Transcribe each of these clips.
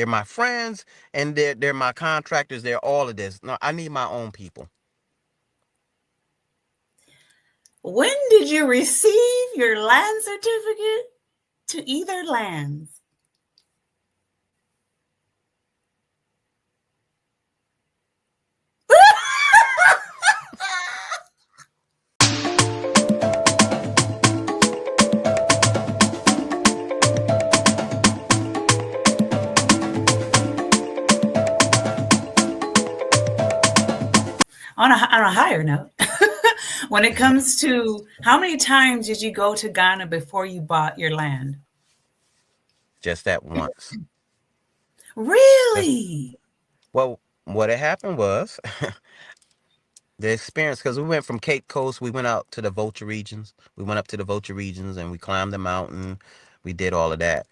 they're my friends and they're my contractors. They're all of this. No, I need my own people. When did you receive your land certificate to either lands? On a higher note, when it comes to how many times did you go to Ghana before you bought your land? Just that once. Just Really? well, what had happened was the experience because we went from Cape Coast, we went out to the Vulture regions. We went up to the Vulture regions and we climbed the mountain. We did all of that.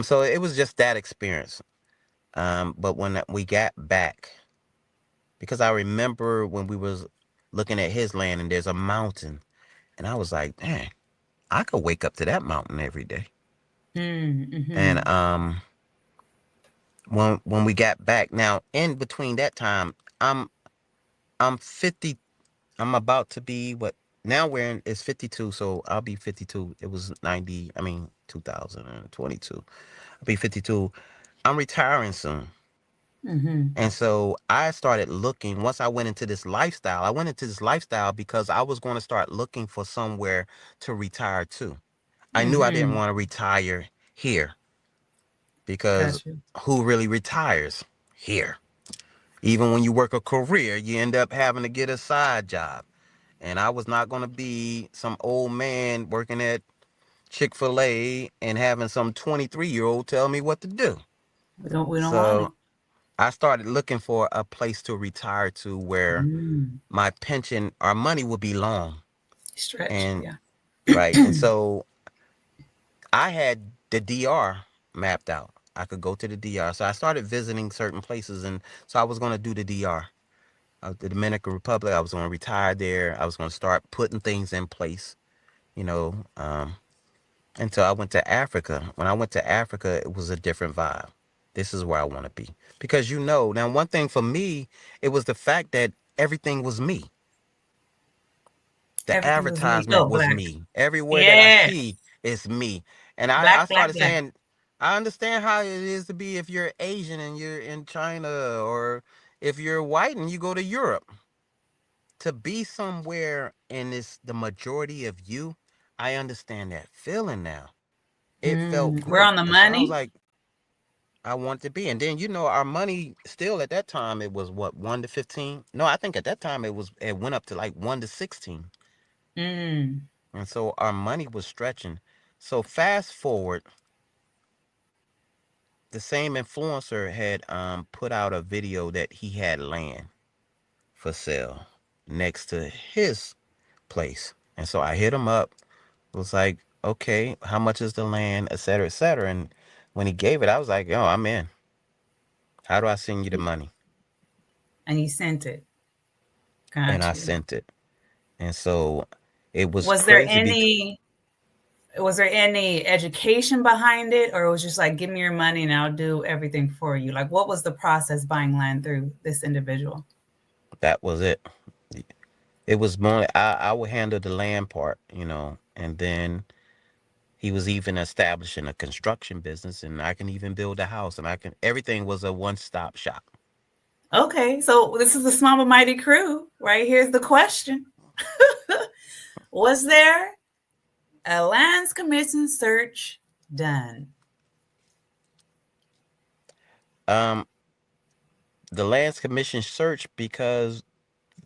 So it was just that experience. But when we got back, because I remember when we was looking at his land and there's a mountain, and I was like, man, I could wake up to that mountain every day. And Mm-hmm. when we got back, now in between that time, I'm I'm 50. I'm about to be what now we're in is 52, so I'll be 52. It was 90, I mean 2022. I'll be 52. I'm retiring soon. Mm-hmm. And so I started looking once I went into this lifestyle. I went into this lifestyle because I was going to start looking for somewhere to retire to. I knew I didn't Mm-hmm. want to retire here because Gotcha. who really retires here? Even when you work a career, you end up having to get a side job. And I was not going to be some old man working at Chick-fil-A and having some 23-year-old tell me what to do. We don't want So it. I started looking for a place to retire to where Mm. my pension, our money would be long. Stretch, And yeah. right. And so I had the DR mapped out. I could go to the DR. So I started visiting certain places. And so I was going to do the DR. The Dominican Republic, I was going to retire there. I was going to start putting things in place, you know. And so I went to Africa. When I went to Africa, it was a different vibe. This is where I want to be. Because now one thing for me, it was the fact that everything was me. The Everything was me. advertisement Oh, was black. me. Everywhere that I Yes. see, it's me. And I Black, black, started black. saying, I understand how it is to be if you're Asian and you're in China, or if you're white and you go to Europe. To be somewhere and it's the majority of you, I understand that feeling now. It felt We're good. on the And so I was money. like, I want to be. And then our money still at that time it was what, 1 to 15? No, I think at that time it went up to like 1 to 16. Mm. And so our money was stretching. So fast forward, the same influencer had put out a video that he had land for sale next to his place. And so I hit him up, was like, okay, how much is the land, et cetera, et cetera. And when he gave it, I was like, yo, I'm in. How do I send you the money? And you sent it. And Got I you. sent it. And so it was Was there crazy because any was there any education behind it, or it was just like, give me your money and I'll do everything for you? Like, what was the process buying land through this individual? that was it. It was more, I would handle the land part, and then he was even establishing a construction business, and I can even build a house, and everything was a one-stop shop. Okay, so this is the small but mighty crew, right? Here's the question. Was there a lands commission search done? Um, the lands commission search because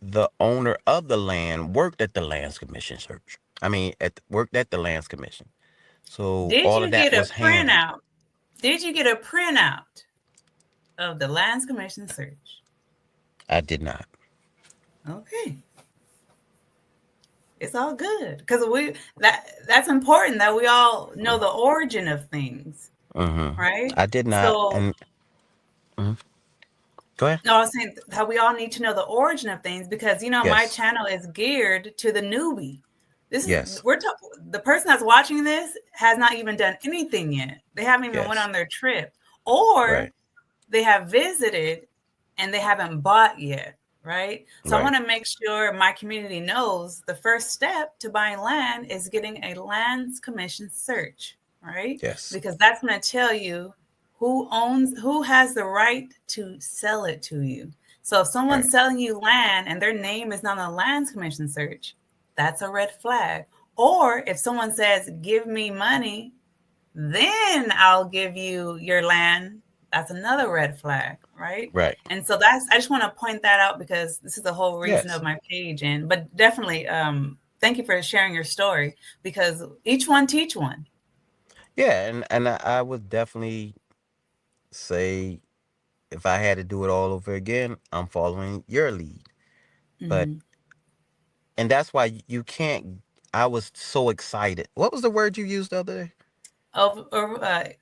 the owner of the land worked at the lands commission search. I mean, worked at the lands commission. So Did all of you that get a was handled. printout? Did you get a printout of the lands commission search? I did not. Okay, it's all good because that's important that we all know the origin of things, right? I did not. So, And mhm. Go ahead. no, I was saying how we all need to know the origin of things because my Yes. channel is geared to the newbie. This is Yes. the person that's watching this has not even done anything yet. They haven't even went Yes. on their trip, or Right. they have visited and they haven't bought yet, right? So I Right. want to make sure my community knows the first step to buying land is getting a lands commission search, right? Yes. Because that's going to tell you who has the right to sell it to you. So if someone's Right. selling you land and their name is not on the lands commission search, that's a red flag. Or if someone says, give me money, then I'll give you your land. That's another red flag, right? Right. And so that's, I just want to point that out because this is the whole reason Yes. of my page. And but definitely, thank you for sharing your story because each one teach one. Yeah, and I would definitely say if I had to do it all over again, I'm following your lead. But Mm-hmm. and that's why you can't. I was so excited. What was the word you used the other day?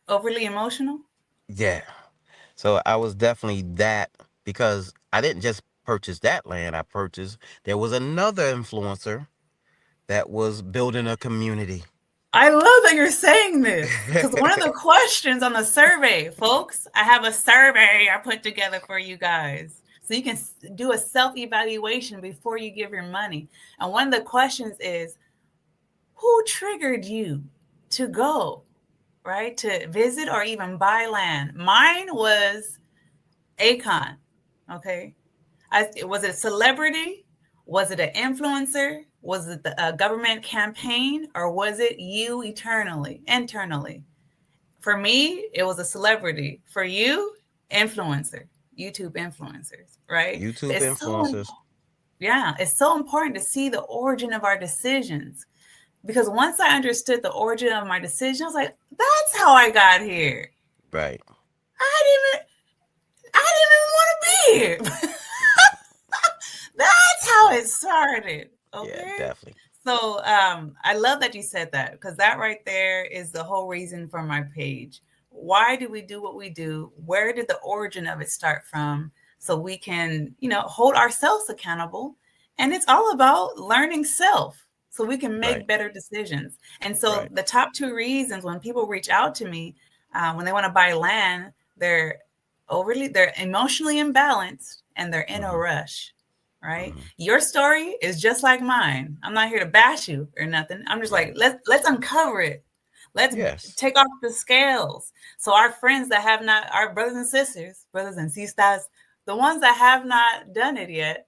Overly emotional. Yeah. So I was definitely that because I didn't just purchase that land. I purchased. There was another influencer that was building a community. I love that you're saying this because one of the questions on the survey, folks, I have a survey I put together for you guys. So you can do a self evaluation before you give your money. And one of the questions is who triggered you to go, right? To visit or even buy land? Mine was Akon. Okay. Was it a celebrity? Was it an influencer? Was it a government campaign? Or was it you internally? For me, it was a celebrity. For you, influencer, YouTube influencers, right? YouTube It's so, influencers. yeah, it's so important to see the origin of our decisions. Because once I understood the origin of my decision, I was like, that's how I got here. Right. I didn't even want to be here. That's how it started. Yeah, Okay. definitely. So I love that you said that because that right there is the whole reason for my page. Why do we do what we do? Where did the origin of it start from? So we can, hold ourselves accountable. And it's all about learning self so we can Right. make better decisions. And so Right. the top two reasons when people reach out to me, when they want to buy land, they're emotionally imbalanced and they're in a Hmm. rush, right? Hmm. Your story is just like mine. I'm not here to bash you or nothing. I'm just like, Right. let's uncover it. Let's Yes. take off the scales. So our friends that have not, our brothers and sisters, brothers and sisters, the ones that have not done it yet,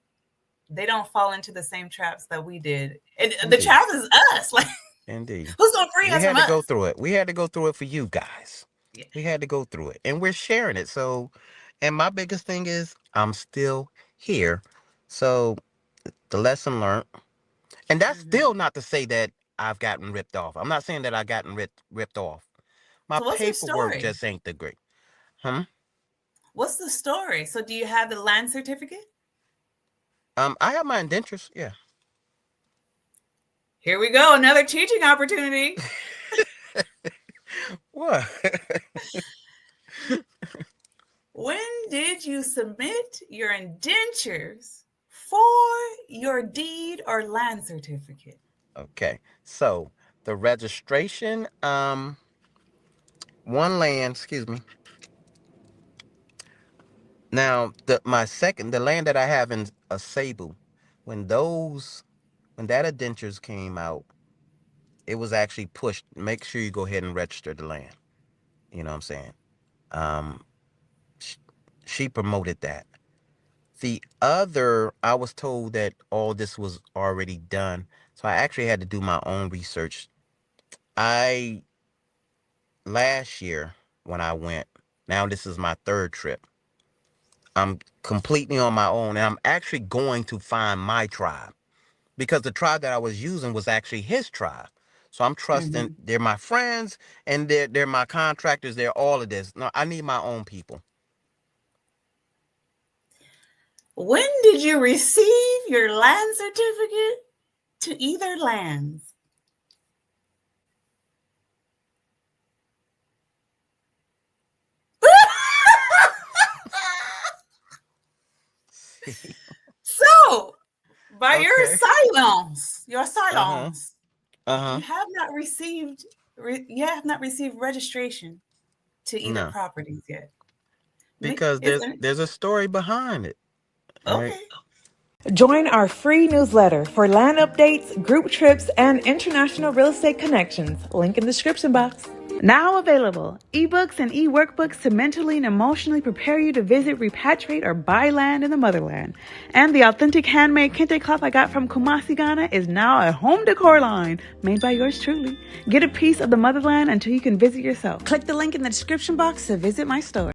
they don't fall into the same traps that we did. And the Indeed. trap is us. Like, Indeed. who's gonna free We us had from to go us? through it. We had to go through it for you guys. Yeah. We had to go through it. And we're sharing it. So, and my biggest thing is I'm still here. So, the lesson learned. And that's Mm-hmm. still not to say that I've gotten ripped off. I'm not saying that I gotten ripped off. My So what's your paperwork story? just ain't the great. Hmm? What's the story? So do you have the land certificate? I have my indentures. Yeah. Here we go, another teaching opportunity. What? When did you submit your indentures for your deed or land certificate? Okay. So, the registration, one land, excuse me. Now, the land that I have in Cebu, when those, when that indentures came out, it was actually pushed. Make sure you go ahead and register the land. You know what I'm saying? Um, sh- she promoted that. The other, I was told that all this was already done, so I actually had to do my own research. I last year when I went, now this is my third trip. I'm completely on my own, and I'm actually going to find my tribe because the tribe that I was using was actually his tribe. So I'm trusting Mhm. they're my friends and they're my contractors. They're all of this. No, I need my own people. When did you receive your land certificate to either lands? So, by Okay. your Uh huh. silence, Uh you huh. have not received registration to either No. properties yet. because It's there's a story behind it. All right. okay. Join our free newsletter for land updates, group trips, and international real estate connections. Link in the description box. Now available, ebooks and e-workbooks to mentally and emotionally prepare you to visit, repatriate, or buy land in the motherland. And the authentic handmade kente cloth I got from Kumasi, Ghana is now a home decor line made by yours truly. Get a piece of the motherland until you can visit yourself. Click the link in the description box to visit my store.